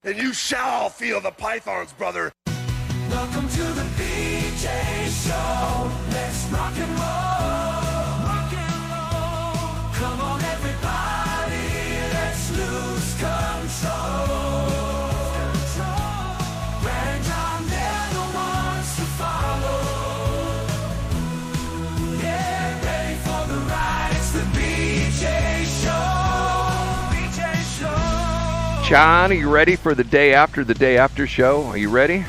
and you shall feel the pythons, brother. Welcome to the BJ Show. Let's rock and roll. Rock and roll. Come on, everybody. Let's lose control. Brad and John, they're the ones to follow. Get ready for the ride. It's the BJ Show. BJ Show. John, are you ready for the day after show? Are you ready?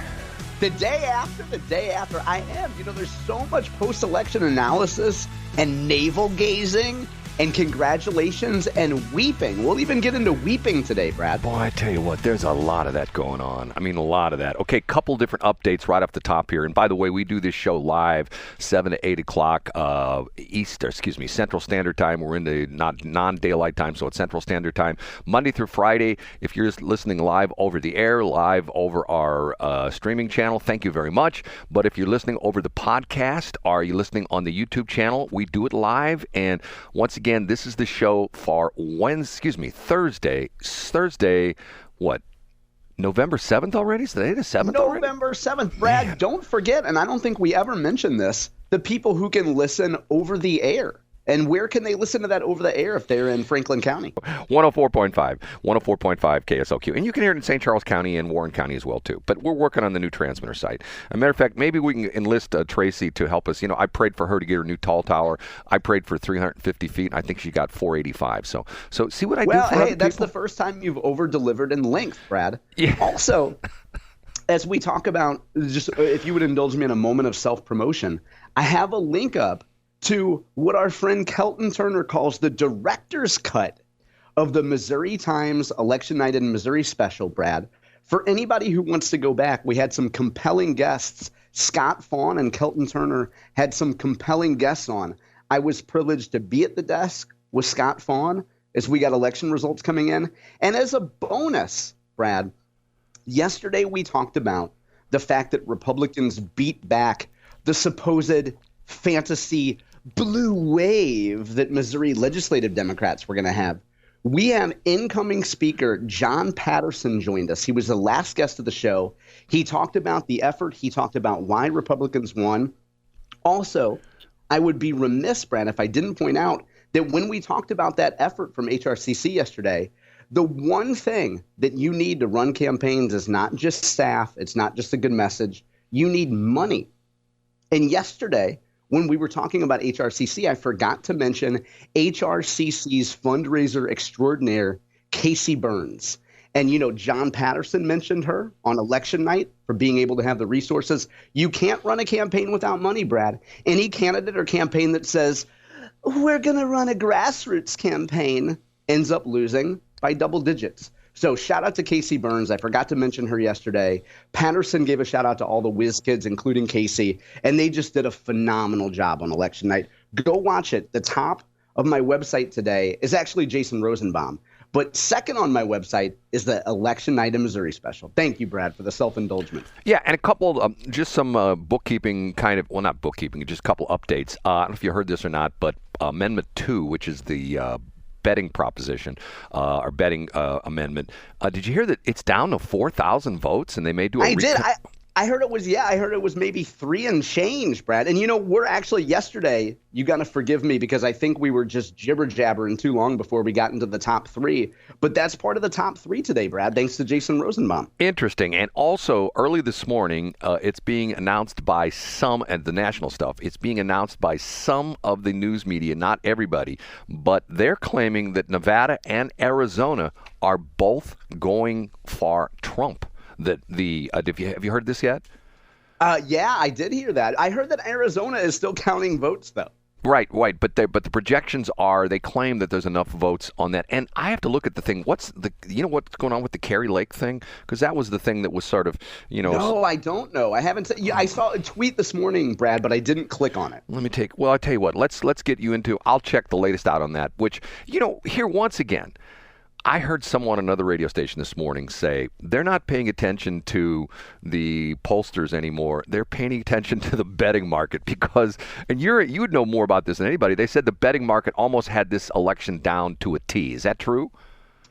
The day after, I am. You know, there's so much post-election analysis and navel-gazing and congratulations and weeping. We'll even get into weeping today, Brad. Boy, I tell you what, there's a lot of that going on. I mean, a lot of that. Okay, couple different updates right off the top here. And by the way, we do this show live 7 to 8 o'clock Central Standard Time. We're in the non-daylight time, so it's Central Standard Time. Monday through Friday, if you're listening live over the air, live over our streaming channel, thank you very much. But if you're listening over the podcast, or you're listening on the YouTube channel, we do it live. And once again, this is the show for Thursday, what? November 7th already? Is today the 7th already? November 7th. Brad, Man. Don't forget, and I don't think we ever mentioned this, the people who can listen over the air. And where can they listen to that over the air if they're in Franklin County? 104.5 KSLQ. And you can hear it in St. Charles County and Warren County as well, too. But we're working on the new transmitter site. As a matter of fact, maybe we can enlist Tracy to help us. You know, I prayed for her to get her new tall tower. I prayed for 350 feet. I think she got 485. So see what I do for other that's people? the first time you've over-delivered in length, Brad. Yeah. Also, as we talk about, just if you would indulge me in a moment of self-promotion, I have a link up to what our friend Kelton Turner calls the director's cut of the Missouri Times Election Night in Missouri special, Brad. For anybody who wants to go back, we had some compelling guests. Scott Fawn and Kelton Turner had some compelling guests on. I was privileged to be at the desk with Scott Fawn as we got election results coming in. And as a bonus, Brad, yesterday we talked about the fact that Republicans beat back the supposed fantasy blue wave that Missouri legislative Democrats were going to have. We have incoming speaker John Patterson joined us. He was the last guest of the show. He talked about the effort. He talked about why Republicans won. Also, I would be remiss, Brad, if I didn't point out that when we talked about that effort from HRCC yesterday, the one thing that you need to run campaigns is not just staff. It's not just a good message. You need money. And yesterday, when we were talking about HRCC, I forgot to mention HRCC's fundraiser extraordinaire, Casey Burns. And, you know, John Patterson mentioned her on election night for being able to have the resources. You can't run a campaign without money, Brad. Any candidate or campaign that says, we're going to run a grassroots campaign, ends up losing by double digits. So shout out to Casey Burns. I forgot to mention her yesterday. Patterson gave a shout out to all the whiz kids, including Casey, and they just did a phenomenal job on election night. Go watch it. The top of my website today is actually Jason Rosenbaum. But second on my website is the Election Night in Missouri special. Thank you, Brad, for the self-indulgence. Yeah, and a couple, just some bookkeeping kind of, well, not bookkeeping, just a couple updates. I don't know if you heard this or not, but Amendment 2, which is the betting proposition or betting amendment. Did you hear that it's down to 4,000 votes and they may do a I did. I heard it was maybe 3 and change, Brad. And, you know, we're actually yesterday, you got to forgive me because I think we were just jibber-jabbering too long before we got into the top 3. But that's part of the top 3 today, Brad, thanks to Jason Rosenbaum. Interesting. And also, early this morning, it's being announced by some, and the national stuff, it's being announced by some of the news media, not everybody, but they're claiming that Nevada and Arizona are both going for Trump. That have you heard this yet? Yeah, I did hear that. I heard that Arizona is still counting votes, though. Right. But the projections are, they claim that there's enough votes on that. And I have to look at the thing. What's going on with the Kerry Lake thing? Because that was the thing that was sort of, you know. No, I don't know. I haven't. I saw a tweet this morning, Brad, but I didn't click on it. I'll tell you what. Let's get you into. I'll check the latest out on that. Which, you know, here once again, I heard someone on another radio station this morning say they're not paying attention to the pollsters anymore. They're paying attention to the betting market because, and you would know more about this than anybody, they said the betting market almost had this election down to a T. Is that true?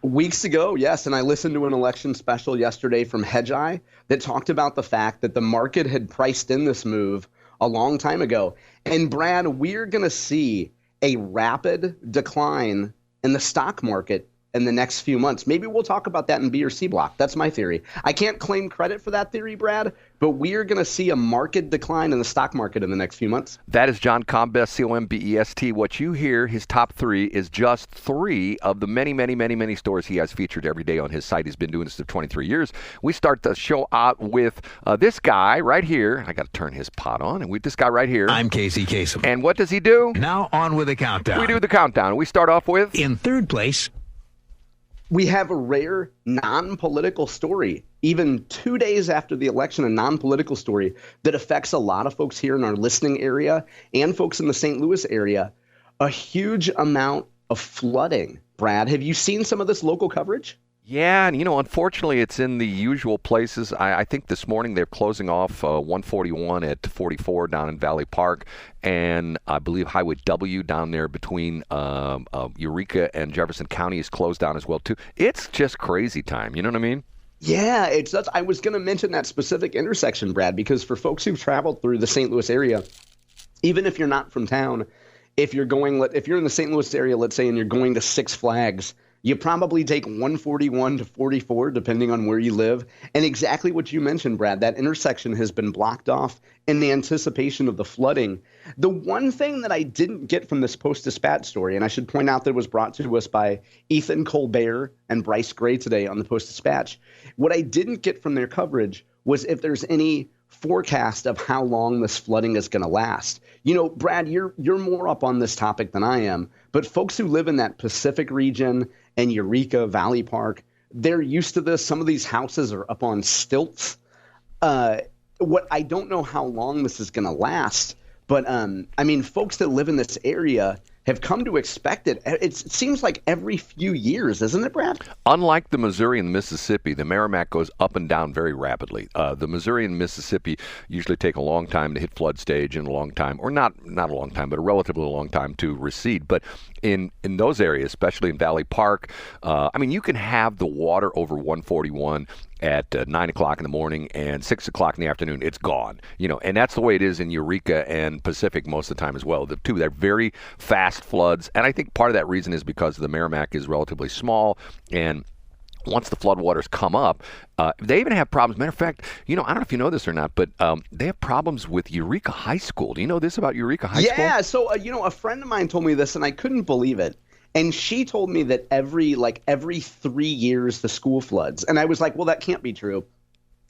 Weeks ago, yes, and I listened to an election special yesterday from Hedgeye that talked about the fact that the market had priced in this move a long time ago. And Brad, we're going to see a rapid decline in the stock market in the next few months. Maybe we'll talk about that in B or C block. That's my theory. I can't claim credit for that theory, Brad, but we're going to see a market decline in the stock market in the next few months. That is John Combest, C-O-M-B-E-S-T. What you hear, his top three, is just three of the many, many, many, many stories he has featured every day on his site. He's been doing this for 23 years. We start the show out with this guy right here. I got to turn his pot on. And this guy right here. I'm Casey Kasem. And what does he do? Now on with the countdown. We do the countdown. We start off with... In third place... We have a rare non-political story, even 2 days after the election, a non-political story that affects a lot of folks here in our listening area and folks in the St. Louis area. A huge amount of flooding. Brad, have you seen some of this local coverage? Yeah, and unfortunately, it's in the usual places. I think this morning they're closing off 141 at 44 down in Valley Park, and I believe Highway W down there between Eureka and Jefferson County is closed down as well, too. It's just crazy time, you know what I mean? Yeah, I was going to mention that specific intersection, Brad, because for folks who've traveled through the St. Louis area, even if you're not from town, if you're in the St. Louis area, let's say, and you're going to Six Flags, you probably take 141 to 44, depending on where you live. And exactly what you mentioned, Brad, that intersection has been blocked off in the anticipation of the flooding. The one thing that I didn't get from this Post-Dispatch story, and I should point out that it was brought to us by Ethan Colbert and Bryce Gray today on the Post-Dispatch, what I didn't get from their coverage was if there's any forecast of how long this flooding is going to last. Brad, you're more up on this topic than I am, but folks who live in that Pacific region and Eureka, Valley Park, they're used to this. Some of these houses are up on stilts. What I don't know how long this is going to last, but folks that live in this area have come to expect it. It seems like every few years, isn't it, Brad? Unlike the Missouri and the Mississippi, the Meramec goes up and down very rapidly. The Missouri and Mississippi usually take a long time to hit flood stage and a long time, or not a long time, but a relatively long time to recede. But in those areas, especially in Valley Park, you can have the water over 141 at 9 o'clock in the morning and 6 o'clock in the afternoon. It's gone, and that's the way it is in Eureka and Pacific most of the time as well. They're very fast floods, and I think part of that reason is because the Meramec is relatively small, and once the floodwaters come up, they even have problems. Matter of fact, I don't know if you know this or not, but they have problems with Eureka High School. Do you know this about Eureka High School? Yeah, so, a friend of mine told me this, and I couldn't believe it. And she told me that every 3 years the school floods. And I was like, well, that can't be true.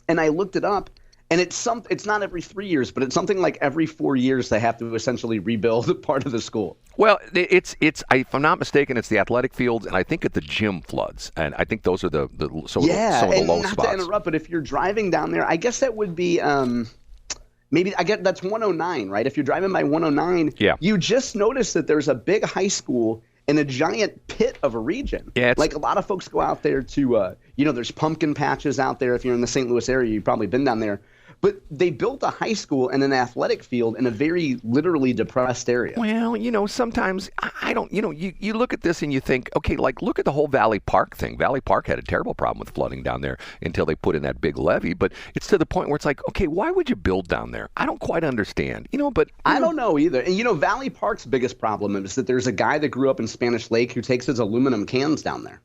And I looked it up, and it's not every 3 years, but it's something like every 4 years they have to essentially rebuild part of the school. Well, it's if I'm not mistaken, it's the athletic fields, and I think at the gym floods. And I think those are some of the low spots. Yeah, and not to interrupt, but if you're driving down there, I guess that would be that's 109, right? If you're driving by 109, you just notice that there's a big high school in a giant pit of a region. Yeah, a lot of folks go out there to, there's pumpkin patches out there. If you're in the St. Louis area, you've probably been down there. But they built a high school and an athletic field in a very literally depressed area. Well, sometimes I don't, you look at this and you think, okay, look at the whole Valley Park thing. Valley Park had a terrible problem with flooding down there until they put in that big levee. But it's to the point where it's like, okay, why would you build down there? I don't quite understand, but. I don't know either. And, Valley Park's biggest problem is that there's a guy that grew up in Spanish Lake who takes his aluminum cans down there.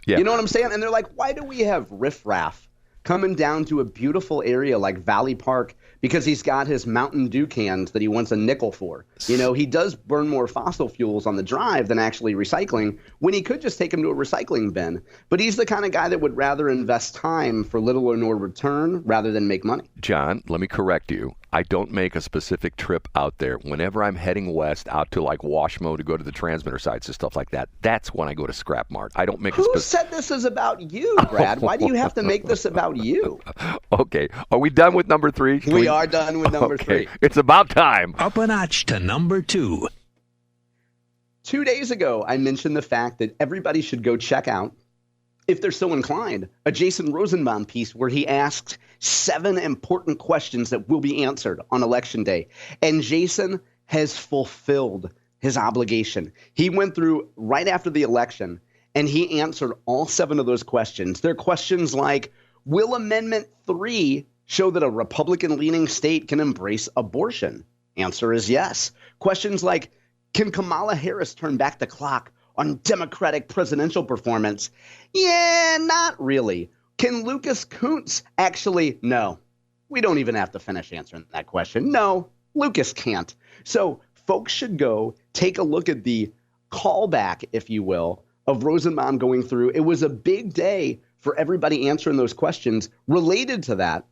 Yeah. You know what I'm saying? And they're like, why do we have riffraff coming down to a beautiful area like Valley Park because he's got his Mountain Dew cans that he wants a nickel for? He does burn more fossil fuels on the drive than actually recycling when he could just take them to a recycling bin. But he's the kind of guy that would rather invest time for little or no return rather than make money. John, let me correct you. I don't make a specific trip out there. Whenever I'm heading west out to Washmo to go to the transmitter sites and stuff like that, that's when I go to Scrap Mart. I don't make Who said this is about you, Brad? Why do you have to make this about you? Okay. Are we done with number three? We are done with number three. It's about time. Up a notch to number 2. 2 days ago, I mentioned the fact that everybody should go check out, if they're so inclined, a Jason Rosenbaum piece where he asks 7 important questions that will be answered on Election Day. And Jason has fulfilled his obligation. He went through right after the election, and he answered all 7 of those questions. They're questions like, will Amendment 3 show that a Republican-leaning state can embrace abortion? Answer is yes. Questions like, can Kamala Harris turn back the clock on Democratic presidential performance? Yeah, not really. Can Lucas Kuntz actually? No. We don't even have to finish answering that question. No, Lucas can't. So folks should go take a look at the callback, if you will, of Rosenbaum going through. It was a big day for everybody answering those questions related to that.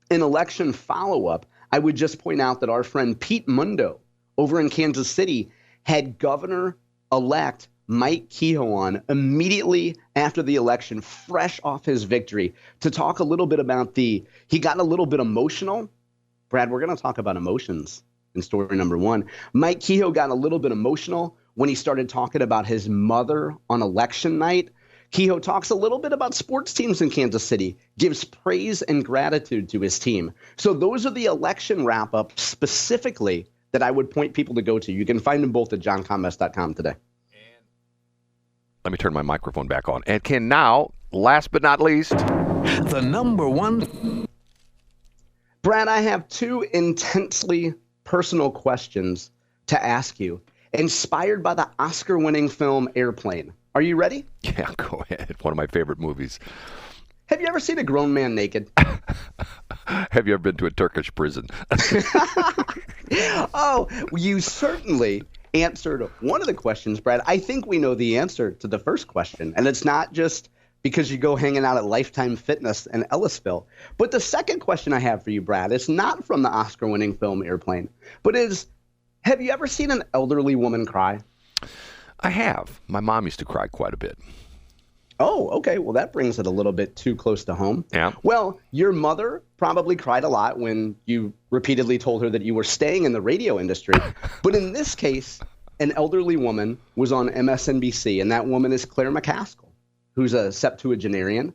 In election follow-up, I would just point out that our friend Pete Mundo over in Kansas City had Governor-elect Mike Kehoe on immediately after the election, fresh off his victory, to talk a little bit about he got a little bit emotional. Brad, we're going to talk about emotions in story number 1. Mike Kehoe got a little bit emotional when he started talking about his mother on election night. Kehoe talks a little bit about sports teams in Kansas City, gives praise and gratitude to his team. So those are the election wrap-ups specifically that I would point people to go to. You can find them both at johncommess.com today. Let me turn my microphone back on. And can now, last but not least, The number 1. Brad, I have 2 intensely personal questions to ask you, inspired by the Oscar-winning film Airplane. Are you ready? Yeah, go ahead. One of my favorite movies. Have you ever seen a grown man naked? Have you ever been to a Turkish prison? Oh, you certainly answered one of the questions, Brad. I think we know the answer to the first question, and it's not just because you go hanging out at Lifetime Fitness in Ellisville. But the second question I have for you, Brad, is not from the Oscar-winning film Airplane, but is, have you ever seen an elderly woman cry? I have. My mom used to cry quite a bit. Oh, okay. Well, that brings it a little bit too close to home. Yeah. Well, your mother probably cried a lot when you repeatedly told her that you were staying in the radio industry. But in this case, an elderly woman was on MSNBC, and that woman is Claire McCaskill, who's a septuagenarian.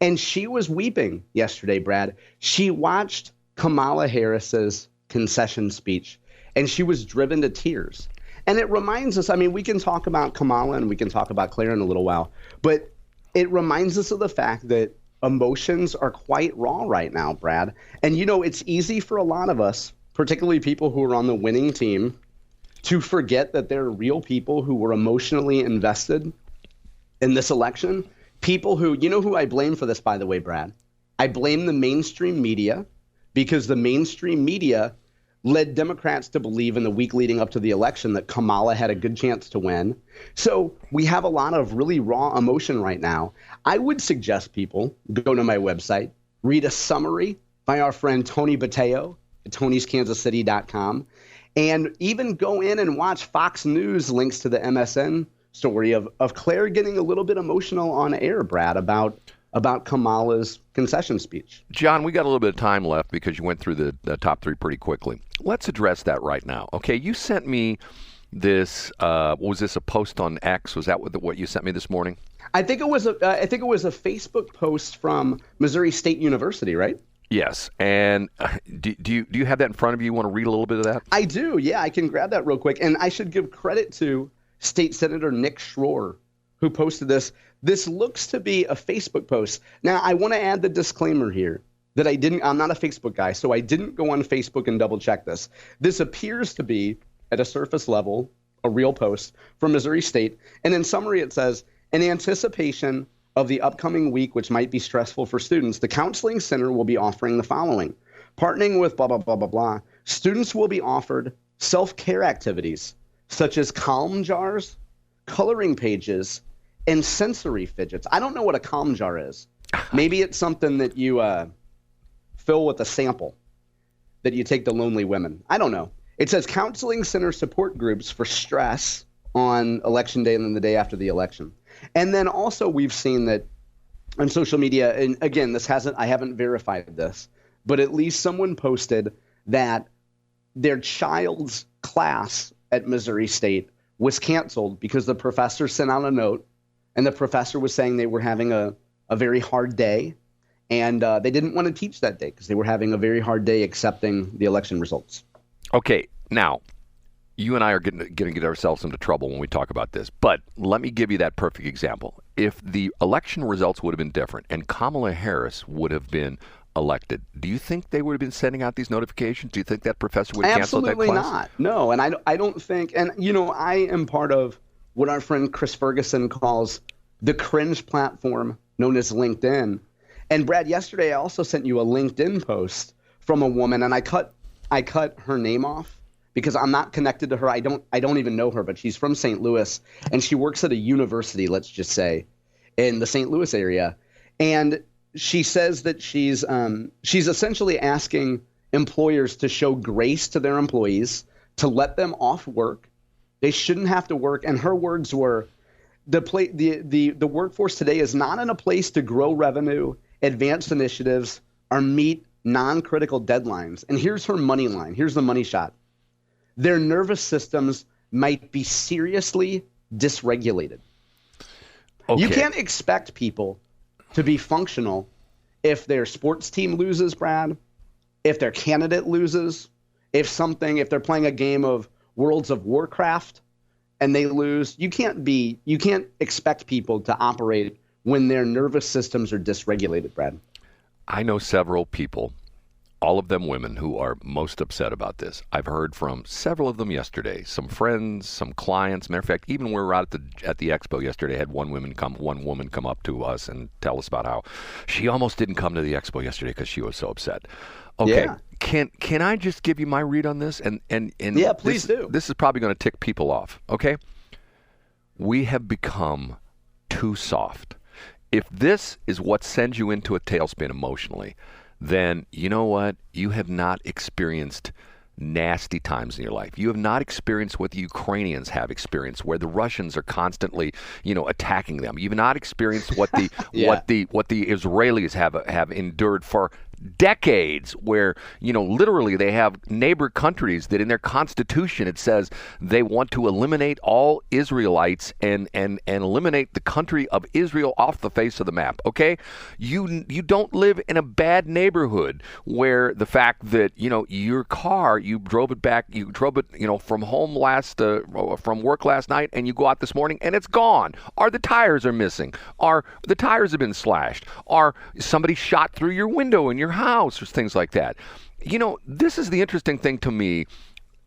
And she was weeping yesterday, Brad. She watched Kamala Harris's concession speech, and she was driven to tears. And it reminds us, I mean, we can talk about Kamala and we can talk about Claire in a little while, but it reminds us of the fact that emotions are quite raw right now, Brad. And, you know, it's easy for a lot of us, particularly people who are on the winning team, to forget that there are real people who were emotionally invested in this election. People who, you know who I blame for this, by the way, Brad? I blame the mainstream media, because the mainstream media led Democrats to believe in the week leading up to the election that Kamala had a good chance to win. So we have a lot of really raw emotion right now. I would suggest people go to my website, read a summary by our friend Tony Bateo at Tony'sKansasCity.com, and even go in and watch Fox News links to the MSN story of Claire getting a little bit emotional on air, Brad, about Kamala's concession speech. John, we got a little bit of time left because you went through the top 3 pretty quickly. Let's address that right now. Okay, you sent me this. Was this a post on X? Was that what you sent me this morning? I think it was a Facebook post from Missouri State University, right? Yes. And do you have that in front of you? You want to read a little bit of that? I do. Yeah, I can grab that real quick. And I should give credit to State Senator Nick Schroer, who posted this. This looks to be a Facebook post. Now, I want to add the disclaimer here that I'm not a Facebook guy, so I didn't go on Facebook and double check this. This appears to be, at a surface level, a real post from Missouri State. And in summary, it says, in anticipation of the upcoming week, which might be stressful for students, the Counseling Center will be offering the following. Partnering with blah, blah, blah, blah, blah, students will be offered self-care activities such as calm jars, coloring pages, and sensory fidgets. I don't know what a calm jar is. Maybe it's something that you fill with a sample that you take to lonely women. I don't know. It says Counseling Center support groups for stress on Election Day and then the day after the election. And then also we've seen that on social media, and again, I haven't verified this, but at least someone posted that their child's class at Missouri State was canceled because the professor sent out a note, and the professor was saying they were having a very hard day, and they didn't want to teach that day because they were having a very hard day accepting the election results. Okay, now, You and I are going to get ourselves into trouble when we talk about this, but let me give you that perfect example. If the election results would have been different and Kamala Harris would have been elected, do you think they would have been sending out these notifications? Do you think that professor would cancel that class? Absolutely not. No, and I don't think, and I am part of what our friend Chris Ferguson calls the cringe platform known as LinkedIn. And Brad, yesterday I also sent you a LinkedIn post from a woman, and I cut her name off because I'm not connected to her. I don't even know her, but she's from St. Louis, and she works at a university, let's just say, in the St. Louis area. And she says that she's essentially asking employers to show grace to their employees, to let them off work. They shouldn't have to work. And her words were, the workforce today is not in a place to grow revenue, advance initiatives, or meet non-critical deadlines. And here's her money line. Here's the money shot. Their nervous systems might be seriously dysregulated. Okay. You can't expect people to be functional if their sports team loses, Brad, if their candidate loses, if they're playing a game of Worlds of Warcraft and they lose. You can't expect people to operate when their nervous systems are dysregulated, Brad. I know several people, all of them women, who are most upset about this. I've heard from several of them yesterday, some friends, some clients. Matter of fact, even when we were out at the expo yesterday, I had one woman come up to us and tell us about how she almost didn't come to the expo yesterday because she was so upset. Okay, yeah. Can I just give you my read on this? And yeah, please do. This is probably going to tick people off. Okay, we have become too soft. If this is what sends you into a tailspin emotionally, then you know what? You have not experienced nasty times in your life. You have not experienced what the Ukrainians have experienced, where the Russians are constantly, attacking them. You've not experienced what the what the Israelis have endured for decades, where literally they have neighbor countries that in their constitution it says they want to eliminate all Israelites and eliminate the country of Israel off the face of the map. Okay, you don't live in a bad neighborhood where the fact that your car, you drove it from home from work last night, and you go out this morning and it's gone, or the tires are missing, or the tires have been slashed, or somebody shot through your window in your house, or things like that. This is the interesting thing to me.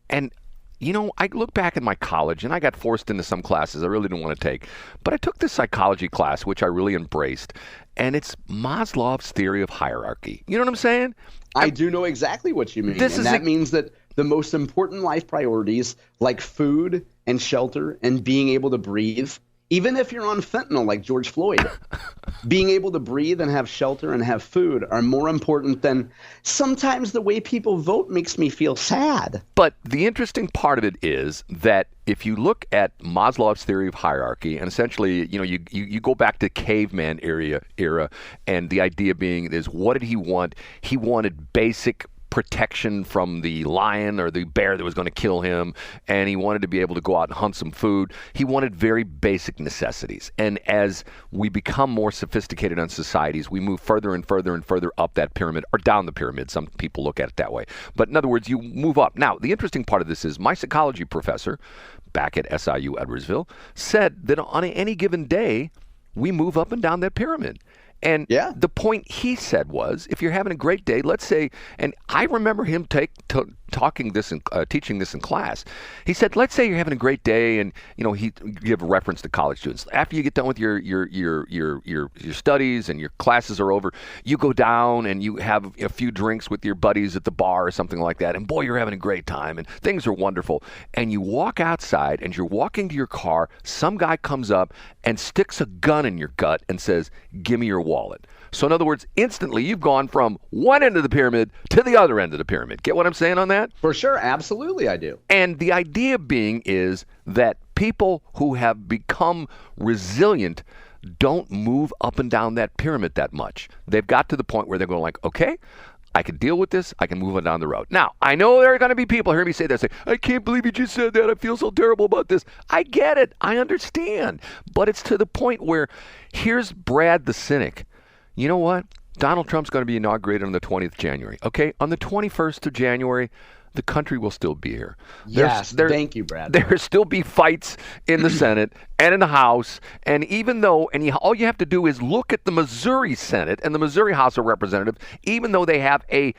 And I look back at my college, and I got forced into some classes I really didn't want to take, but I took this psychology class, which I really embraced, and it's Maslov's theory of hierarchy. You know what I'm saying? I do know exactly what you mean. That means that the most important life priorities, like food and shelter and being able to breathe, even if you're on fentanyl like George Floyd, being able to breathe and have shelter and have food are more important than sometimes the way people vote makes me feel sad. But the interesting part of it is that if you look at Maslow's theory of hierarchy, and essentially, you go back to caveman era, and the idea being is, what did he want? He wanted basic protection from the lion or the bear that was going to kill him, and he wanted to be able to go out and hunt some food. He wanted very basic necessities. And as we become more sophisticated on societies, we move further and further and further up that pyramid, or down the pyramid. Some people look at it that way. But in other words, you move up. Now, the interesting part of this is my psychology professor back at SIU Edwardsville said that on any given day, we move up and down that pyramid. And the point he said was, if you're having a great day, let's say, and I remember him teaching this in class. He said, let's say you're having a great day, and he give a reference to college students. After you get done with your studies and your classes are over, you go down and you have a few drinks with your buddies at the bar or something like that, and boy, you're having a great time and things are wonderful. And you walk outside and you're walking to your car. Some guy comes up and sticks a gun in your gut and says, "Give me your wallet." So in other words, instantly you've gone from one end of the pyramid to the other end of the pyramid. Get what I'm saying on that? For sure. Absolutely, I do. And the idea being is that people who have become resilient don't move up and down that pyramid that much. They've got to the point where they're going like, okay, I can deal with this. I can move on down the road. Now, I know there are going to be people hearing me say that, say, I can't believe you just said that. I feel so terrible about this. I get it. I understand. But it's to the point where here's Brad the cynic. You know what? Donald Trump's going to be inaugurated on the 20th of January. Okay, on the 21st of January, the country will still be here. Yes, thank you, Brad. There still be fights in the Senate and in the House, and even though, all you have to do is look at the Missouri Senate and the Missouri House of Representatives, even though they have a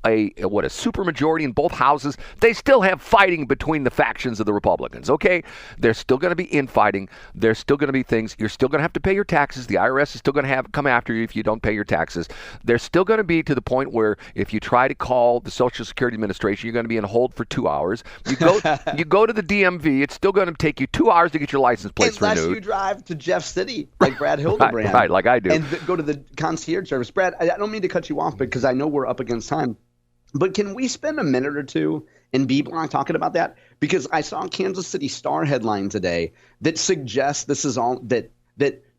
supermajority in both houses, they still have fighting between the factions of the Republicans, okay? There's still going to be infighting. There's still going to be things. You're still going to have to pay your taxes. The IRS is still going to come after you if you don't pay your taxes. There's still going to be to the point where if you try to call the Social Security Administration, you're going to be in hold for 2 hours. You go to the DMV, it's still going to take you 2 hours to get your license plates renewed. Unless you drive to Jeff City, like Brad Hildebrand. right, like I do. And go to the concierge service. Brad, I don't mean to cut you off because I know we're up against time. But can we spend a minute or two in B Block talking about that? Because I saw a Kansas City Star headline today that suggests this is all that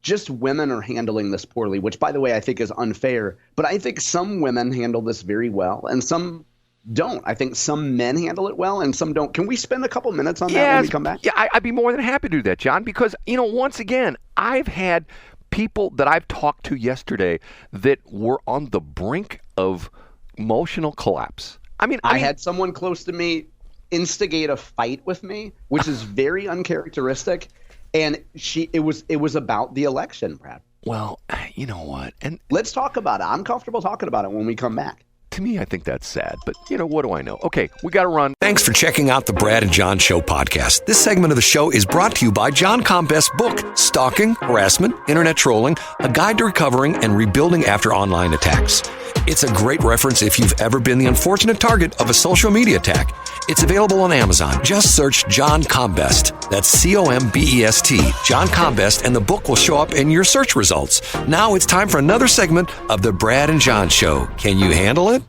just women are handling this poorly, which, by the way, I think is unfair. But I think some women handle this very well and some don't. I think some men handle it well and some don't. Can we spend a couple minutes on that when we come back? Yeah, I'd be more than happy to do that, John, because, once again, I've had people that I've talked to yesterday that were on the brink of emotional collapse. I had someone close to me instigate a fight with me, which is very uncharacteristic, and it was about the election, Brad. Well, you know what? And let's talk about it. I'm comfortable talking about it when we come back. To me, I think that's sad, but what do I know? Okay, we got to run. Thanks for checking out the Brad and John Show podcast. This segment of the show is brought to you by John Combest's book, Stalking, Harassment, Internet Trolling, A Guide to Recovering and Rebuilding After Online Attacks. It's a great reference if you've ever been the unfortunate target of a social media attack. It's available on Amazon. Just search John Combest. That's Combest, John Combest, and the book will show up in your search results. Now it's time for another segment of the Brad and John Show. Can you handle it?